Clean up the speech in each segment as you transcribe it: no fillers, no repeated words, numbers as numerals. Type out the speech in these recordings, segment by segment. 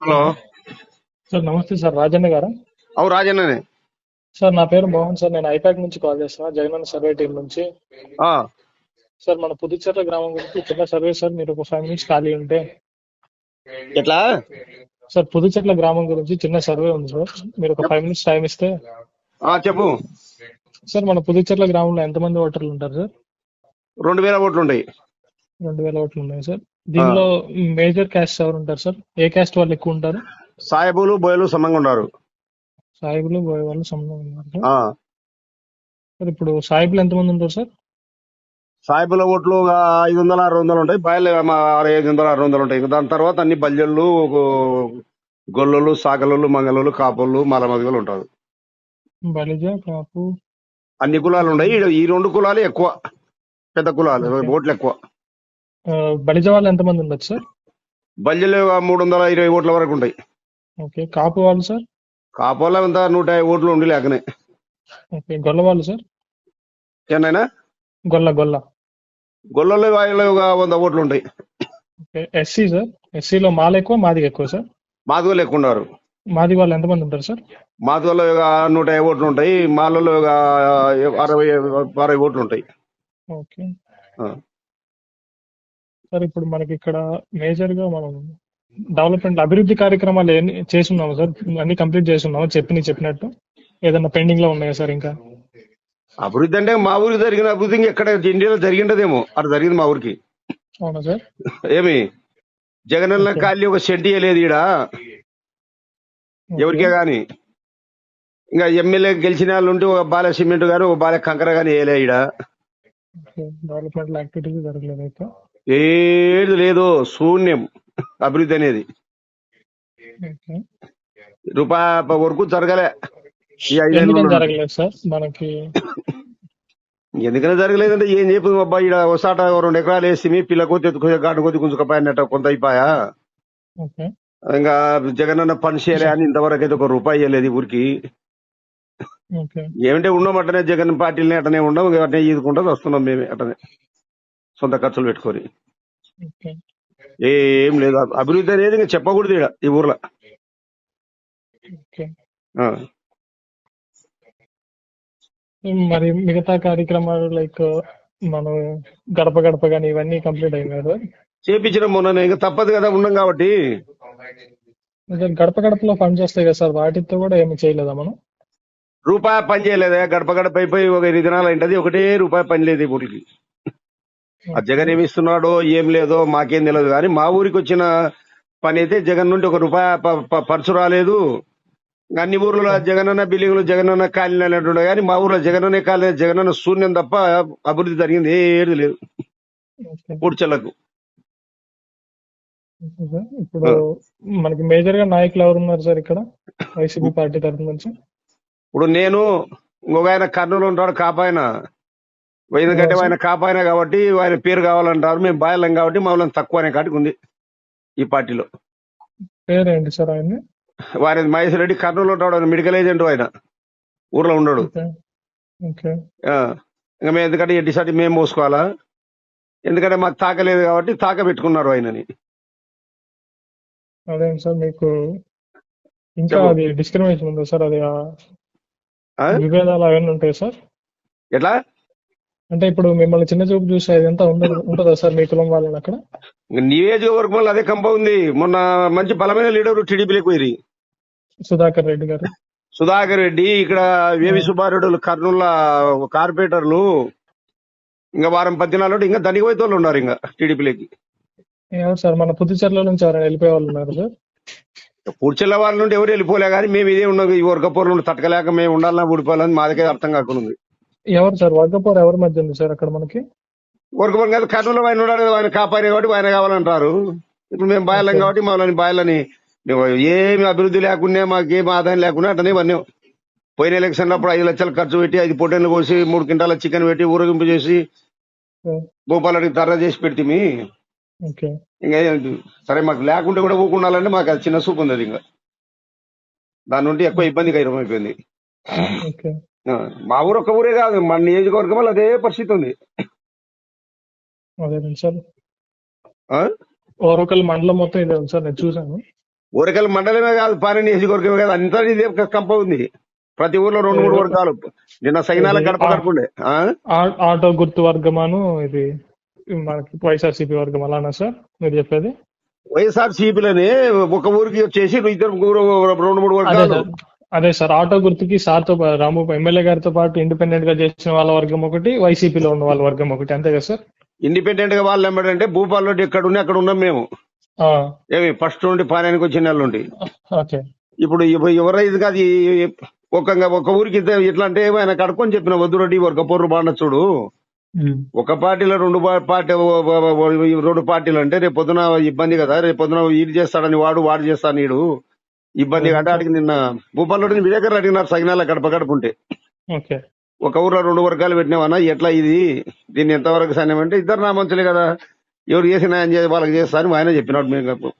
Hello. Sir నమస్తే sir, Rajanna గారా? అవు రాజన్ననే. సార్ నా పేరు మోహన్ సార్, నేను ఐపాక్ నుంచి కాల్ చేస్తున్నా, జగనన్న సర్వే టీం నుంచి. ఆ, సార్ మన పుదుచ్చేర్ల గ్రామం గురించి చిన్న సర్వే సార్, మీరు ఒక 5 minutes ఖాళీ ఉంటే. ఎట్లా? సార్ పుదుచ్చేర్ల గ్రామం గురించి చిన్న సర్వే ఉంది సార్, మీరు ఒక చెప్. 5 minutes టైం ఇస్తే. చెప్పు. సార్ మన పుదుచ్చేర్ల గ్రామంలో ఎంతమంది ఓటర్లు ఉంటారు సార్? 2000 ఓట్లు ఉంటాయి. 2000 ఓట్లు ఉన్నాయి సార్. ఆ, దీనిలో మేజర్ క్యాస్ట్ ఎవరు ఉంటారు సార్? ఏ క్యాస్ట్ వాళ్ళు ఎక్కువ ఉంటారు? సాయబులు బోయలు సమంగా ఉన్నారు. సాయిబులు బోయ వాళ్ళు సమానం ఉన్నారు సార్. ఆ, సార్ ఇప్పుడు సాయిబులు ఎంతమంది ఉంటారు సార్? సాయబుల ఓట్లు 500 600 ఉంటాయి. బాయలు 500 600 ఉంటాయి. దాని తర్వాత అన్ని బల్జళ్ళు, గొల్లలు, సాకలోళ్ళు, మంగళోళ్ళు, కాపోళ్ళు, మలమదిగలు ఉంటారు. బలిజ, కాపు. అన్ని కులాలు ఉన్నాయి. ఈ రెండు కులాలు ఎక్కువ, పెద్ద కులాలు, ఓకే. ఓట్లు ఎక్కువ. బలిజ వాళ్ళు ఎంతమంది ఉండొచ్చు సార్? బల్జలు 320 ఓట్ల వరకు ఉంటాయి. ఓకే. కాపు వాళ్ళు సార్? కాపోళ్ళ అంతా 150 ఓట్లు ఉండి లేకనే. ఓకే. గొల్ల వాళ్ళు సార్? ఏనైనా గొల్ల. గొల్లలు వాళ్ళు 100 ఓట్లు ఉంటాయి. ఓకే. SC sir? ఎస్సీలో మాల ఎక్కువ, మాదిగ ఎక్కువ సార్? మాదిగోళ్ళు ఎక్కువ ఉన్నారు. మాది వాళ్ళు ఎంతమంది ఉంటారు సార్? మాదిగోళ్ళు 150 ఓట్లు ఉంటాయి. మాలలో 60 ఓట్లు ఉంటాయి. ఓకే ఆ. సార్, ఇప్పుడు మనకి ఇక్కడ మేజర్ గా మనం డెవలప్మెంట్ అభివృద్ధి కార్యక్రమాలు ఎన్ని చేస్తున్నాము సార్? అన్ని కంప్లీట్ చేస్తున్నాము చెప్పినట్టు? ఏదన్నా పెండింగ్ లో ఉన్నాయా సార్ ఇంకా? అభివృద్ధి అంటే మా ఊరికి జరిగిన అభివృద్ధి ఎక్కడ ఇండియాలో జరిగిండదేమో అటు జరిగింది మా ఊరికి. అవునా సార్? ఏమి జగనన్న ఓకే. ఖాళీ ఒక సెంటి లేదు ఈడ ఓకే. ఎవరికే గాని. ఇంకా ఎమ్మెల్యే గెలిచిన వాళ్ళు ఉంటే ఒక బాలే సిమెంట్ గాని ఒక బాలే కంకర గాని వేయలే ఈడ. ఓకే. డెవలప్మెంట్ యాక్టివిటీస్ జరగలేదు అయితే. ఏది లేదు, శూన్యం అభివృద్ధి అనేది. ఓకే. రూపాయి వరకు జరగలే ఈ 5 ఏళ్ళ ఎందుకని నుండి. జరగలేదు సార్ మనకి? ఎందుకని జరగలేదంటే ఏం చెప్పు అబ్బాయి, ఈడ ఒకసాట 2 ఎకరాలు వేసి మీ పిల్ల కొద్ది ఎత్తుకునే గాడు కొద్ది గుంజుకపోయినట్ట కొంత అయిపోయా. ఓకే. ఇంకా జగనన్న పని చేయలే అని ఇంతవరకు అయితే 1 రూపాయి ఇవ్వలేదు ఈ ఊరికి. ఓకే. ఏమంటే ఉన్నాం అట్టనే, జగన్ పార్టీలని అట్టనే ఉండం, అట్టనే ఈదుకుంటూ వస్తున్నాం మేమే అట్టనే సొంత ఖర్చులు పెట్టుకొని. ఓకే. ఏం లేదు అభివృద్ధి అనేది ఇంకా చెప్పకూడదు ఈడ ఈ ఊర్లో. ఓకే. ఆ. మరి మిగతా కార్యక్రమాలు లైక్ మనం గడప గడప కానీ ఇవన్నీ కంప్లీట్ అయినాయి సార్? చేపించిన మొన్న ఇంకా తప్పదు కదా, ఉన్నాం కాబట్టి. అదే గడప గడపలో ఫండ్స్ వస్తాయి కదా సార్, వాటితో కూడా ఏమి చేయలేదా మనం? రూపాయి పని చేయలేదా? గడప గడప అయిపోయి ఒక 8 దినాలు అయింటది, ఒకటే రూపాయి పని లేదు ఈ ఊరికి. ఆ జగన్ ఏమి ఇస్తున్నాడో ఏం లేదో మాకేం తెలియదు, కానీ మా ఊరికి వచ్చిన పని అయితే జగన్ నుండి 1 రూపాయి పర్సు రాలేదు. అన్ని ఊర్లలో జగనన్న బిల్డింగ్లు, జగనన్న కాలనీ అంటుండే, కానీ మా ఊర్లో జగనన్న కాలనీ, జగనన్న శూన్యం తప్ప అభివృద్ధి జరిగింది ఏది లేదు ఓకే. పూడ్చలకు. Okay sir. ఇప్పుడు మనకి మేజర్ గా నాయకులు ఎవరు ఉన్నారు సార్ ఇక్కడ వైసీపీ పార్టీ తరఫు నుంచి? ఇప్పుడు నేను, ఇంకొక ఆయన కర్నూలు ఉంటాడు కాపాయన. ఎందుకంటే ఎవరు ఆయన సార్? కాపాయన కాబట్టి ఆయన పేరు కావాలంటారు, మేము బాయలం కాబట్టి మమ్మల్ని తక్కువ అనే కాటికి ఉంది ఈ పార్టీలో. పేరేంటి సార్ ఆయన్ని? ఆయన మహేష్ రెడ్డి, కర్నూలు ఉంటాడు, ఆయన మెడికల్ ఏజెంట్, ఆయన ఊర్లో ఉన్నాడు. ఓకే. ఓకే. ఆ, ఇంకా మేము ఎందుకంటే ఎడ్డిసాటి మేము మోసుకోవాలా, ఎందుకంటే మాకు తాకలేదు కాబట్టి తాక పెట్టుకున్నారు ఆయనని. అదేంటి సార్ మీకు ఇంకా చెప్పు. అది డిస్క్రిమినేషన్ ఉందా సార్? అది ఆ? విభేదాలు అవన్నీ ఉంటాయి సార్? ఎట్లా? అంటే ఇప్పుడు మిమ్మల్ని చిన్న చూపు చూసే ఇదంతా ఉంటుందా సార్ మీ కులం వాళ్ళని అక్కడ? ఇంక నియోజకవర్గంలో అదే కంప ఉంది. మొన్న మంచి బలమైన లీడర్ టీడీపీలోకి పోయి సుధాకర్ రెడ్డి గారు. సుధాకర్ రెడ్డి, ఇక్కడ వేవి సుబ్బారెడ్డి కర్నూలు కార్పొరేటర్లు, ఇంకా వారం 10 దినాలు ఇంకా దండికి పోయే వాళ్ళు ఉన్నారు ఇంకా టీడీపీలోకి. ఎవరు సార్? మన పుదుచ్చేరిలో నుంచి ఎవరైనా వెళ్ళిపోయే వాళ్ళు ఉన్నారు సార్? పూడ్చెల్ల వాళ్ళ నుండి ఎవరు వెళ్ళిపోలే, కానీ మేము ఇదే ఉన్నాం. ఈ వర్గపూర్ నుండి తట్టకలేక మేము ఉండాలన్నా ఊడిపోవాలని మాదకే అర్థం కాకుండా. ఎవరు సార్? వర్గపోరు ఎవరి మధ్య ఉంది సార్ అక్కడ మనకి? వర్గపూర్ కాదు, కర్నూలు ఆయన ఉన్నాడు కదా, ఆయన కాపాడే కాబట్టి ఆయన కావాలంటారు. ఇప్పుడు మేము బాయలం ఓకే. కాబట్టి మమ్మల్ని బాయలని, మేము ఏమి అభివృద్ధి లేకుండా మాకేం ఆదాయం లేకుండా అట్టనే ఇవన్నీ. పోయిన ఎలక్షన్ అప్పుడు 5 లక్షలు ఖర్చు పెట్టి 5 పొట్టేళ్ళు కోసి 3 క్వింటాల చికెన్ పెట్టి ఊరేగింపు చేసి భూపాలకి తర్ర చేసి పెడితే ఓకే. ఇంకా సరే, మాకు లేకుంటే కూడా ఊకుండాలంటే మాకు అది చిన్న సూపు ఉంది. అది ఇంకా దాని నుండి ఎక్కువ ఇబ్బంది అయిపోయింది. ఓకే. మా ఊరు ఒక్క ఊరే కాదు, మన నియోజకవర్గంలో అదే పరిస్థితి ఉంది. అదేనండి సార్. ఆ? ఓరకల్ మండలం మొత్తం ఇదే ఉంది సార్, నేను చూశాను. ఊరకల్ మండలమే కాదు, పాలెం నియోజకవర్గమే కాదు, అంతా ఇదే కంప ఉంది. ప్రతి ఊర్లో 2-3 వర్గాలు. నిన్న సైనాల ఇది గడప గడపండే. ఆటో గుర్తు వర్గమాను, ఇది మనకి వైఎస్ఆర్సీపీ వర్గం అలానా సార్ మీరు చెప్పేది? వైఎస్ఆర్ సిపిలని ఒక ఊరికి వచ్చేసి 2-3 అదే వర్గాలు. సార్, అదే సార్, ఆటో గుర్తుకి సార్తో రాము ఎమ్మెల్యే గారితో పాటు ఇండిపెండెంట్ గా చేసిన వాళ్ళ వర్గం ఒకటి, వైసీపీలో ఉన్న వాళ్ళ వర్గం ఒకటి, అంతే కదా సార్? ఇండిపెండెంట్ గా వాళ్ళు ఏమంటే భూపాల్ రెడ్డి ఎక్కడ ఉన్నా అక్కడ ఉన్నాం మేము. ఆ, ఏమి ఫస్ట్ నుండి పాలెనికి వచ్చిన నెల నుండి. ఓకే. ఇప్పుడు ఎవరైతే కాదు, ఒక ఊరికి ఇట్లా అంటే ఆయన కడుక్కొని చెప్పిన వద్దు రెడ్డి వర్గ పొర్రు బాండ చూడు. ఒక పార్టీలో రెండు పార్టీలు అంటే రేపు పొద్దున ఇబ్బంది కదా, రేపు పొద్దున వీడు చేస్తాడని వాడు చేస్తాను నీడు ఇబ్బంది అంటే అడిగి నిన్న భూపాల్లోని విలేకరులు అడిగినారు సగినాల గడప గడప ఉంటే. ఓకే. ఒక ఊర్లో 2 వర్గాలు పెట్టినామన్నా ఎట్లా ఇది, దీన్ని ఎంతవరకు సాధ్యం అంటే ఇద్దరు నా మంచులే కదా, ఎవరు చేసి న్యాయం చేసి వాళ్ళకి చేస్తా అని ఆయన చెప్పినాడు మేము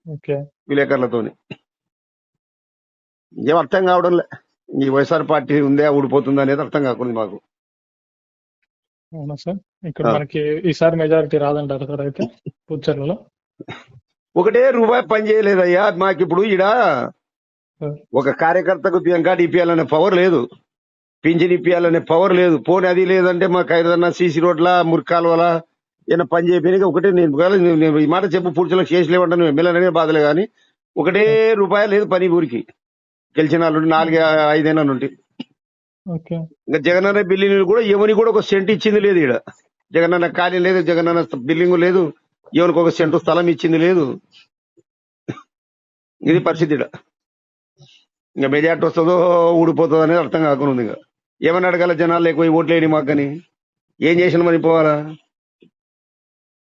ఓకే. విలేకరులతోని. ఏం అర్థం కావడంలే, ఈ వైఎస్ఆర్ పార్టీ ఉందే ఊడిపోతుంది అనేది అర్థం కాకుండా మాకు. అవునా సార్? ఇక్కడ మనకి ఈసారి మెజారిటీ రాదంటారు సార్ అయితే పుచ్చర్లలో? ఒకటే రూపాయి పని చేయలేదయ్యా మాకు. ఇప్పుడు ఈడ ఒక కార్యకర్తకు ఎంకాటి ఇప్పియాలనే పవర్ లేదు, పింఛన్ ఇప్పియాలనే పవర్ లేదు. పోనీ అది లేదంటే మాకు ఏదన్నా సీసీ రోడ్ల మురికాల ఏదైనా పని చేయడానికి ఒకటే నేను ఈ మాట చెప్పు పూర్తిలకు చేసి లేవంటాను, ఎమ్మెల్యేనే బాధలే కానీ ఒకటే రూపాయి లేదు పని ఊరికి. గెలిచిన వాళ్ళు 4-5 నుండి ఓకే. ఇంకా జగనన్న బిల్డింగ్ కూడా ఎవరికి కూడా ఒక సెంట్ ఇచ్చింది లేదు. ఈడ జగనన్న ఖాళీ లేదు, జగనన్న బిల్డింగ్ లేదు, ఎవరికి ఒక సెంటు స్థలం ఇచ్చింది లేదు. ఇది పరిస్థితి ఈడ. ఇంకా మెజార్టీ వస్తుందో ఊడిపోతుందో అనేది అర్థం కాకుండా ఉంది. ఇంకా ఏమని అడగాల జనాలు ఎక్కువ ఓట్లు వేయని మాకు కానీ ఏం చేసిన మరి పోవాలా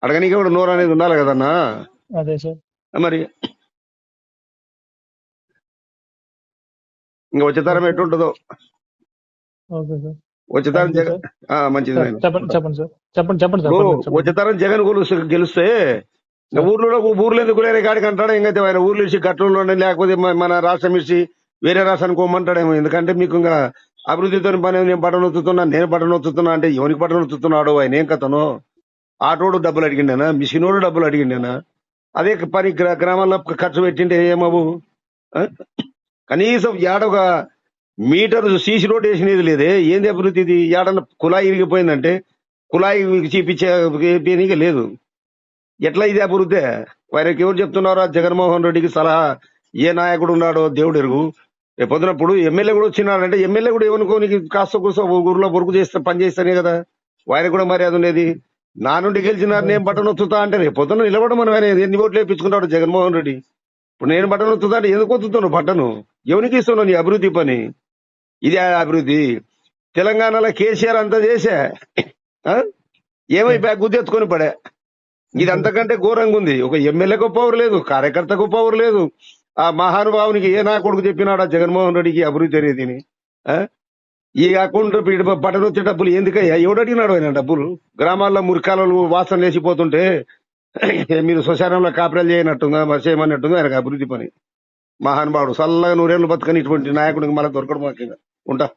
అడగనీకి కూడా నోరు అనేది ఉండాలి కదన్నా. అదే సార్. మరి ఇంకా వచ్చేతరం ఎట్టుంటుందో. Okay sir. వచ్చేతరం జగన్ మంచిది. చెప్పండి సార్, చెప్పండి సార్. వచ్చేతరం జగన్ గెలిస్తే ఊర్లో ఎందుకు లేని కాడికి అంటాడు. ఇంకైతే ఆయన ఊర్లు ఇచ్చి గట్లలో లేకపోతే మన రాష్ట్రం ఇచ్చి వేరే రాష్ట్రానికి పోమంటాడేమో. ఎందుకంటే మీకు ఇంకా అభివృద్ధితో పని, నేను బటన్ నొత్తుతున్నా అంటే ఎవరికి బటన్ నొత్తుతున్నాడు ఆయన? ఏం కథనో? ఆటోడు డబ్బులు అడిగిండేనా, మిషనోడు డబ్బులు అడిగిండేనా? అదే పని గ్రామాల్లో ఖర్చు పెట్టింటే ఏమవు? కనీసం ఏడొక మీటర్ సీసీ రోడ్ వేసినది లేదే. ఏంది అభివృద్ధి ఇది? ఏడన్నా కుళాయి ఇరిగిపోయిందంటే కుళాయి చూపించే లేదు. ఎట్లా ఇది అభివృద్ధి? వారికి ఎవరు చెప్తున్నారో? జగన్మోహన్ రెడ్డికి సలహా ఏ నాయకుడు ఉన్నాడో దేవుడు ఎరుగు. పొద్దునప్పుడు ఎమ్మెల్యే కూడా వచ్చినాడంటే ఎమ్మెల్యే కూడా ఏమనుకోనికి కాస్త కూర్చో ఊర్లో వర్క్ చేస్తే పని చేస్తానే కదా, వారికి కూడా మర్యాద ఉండేది. నా నుండి గెలిచినారు నేను బటన్ వత్తుతా అంటే రేపు పొద్దున నిలబడడం మనం ఆయన ఎన్ని ఓట్లు వేయించుకుంటాడు జగన్మోహన్ రెడ్డి. ఇప్పుడు నేను బటన్ వత్తుతా అంటే ఎందుకు వత్తుతున్నావు బటను? ఎవరికి ఇస్తున్నావు నీ అభివృద్ధి పని? ఇది అభివృద్ధి. తెలంగాణలో కేసీఆర్ అంతా చేసా ఏమైపోయా గుద్దెత్తుకొని పడే. ఇది అంతకంటే ఘోరంగా ఉంది. ఒక ఎమ్మెల్యేకు పవర్ లేదు, కార్యకర్తకు పవర్ లేదు. ఆ మహానుభావునికి ఏ నా కొడుకు చెప్పినాడా జగన్మోహన్ రెడ్డికి అభివృద్ధి అనేది? ఈ అకౌంట్ బటన్ వచ్చే డబ్బులు ఎందుకయ్యా? ఎవడు అడిగినాడు ఆయన డబ్బులు? గ్రామాల్లో మురికాలు వాసన లేచిపోతుంటే మీరు శ్మశానంలో కాపురాలు చేయనట్టుందా, మరి చేయమన్నట్టుందా ఆయనకు అభివృద్ధి పని? మహానుభావుడు చల్లగా 100 ఏళ్ళు బతకని ఇటువంటి నాయకుడికి మళ్ళీ దొరకడం మాకు ఉంటా.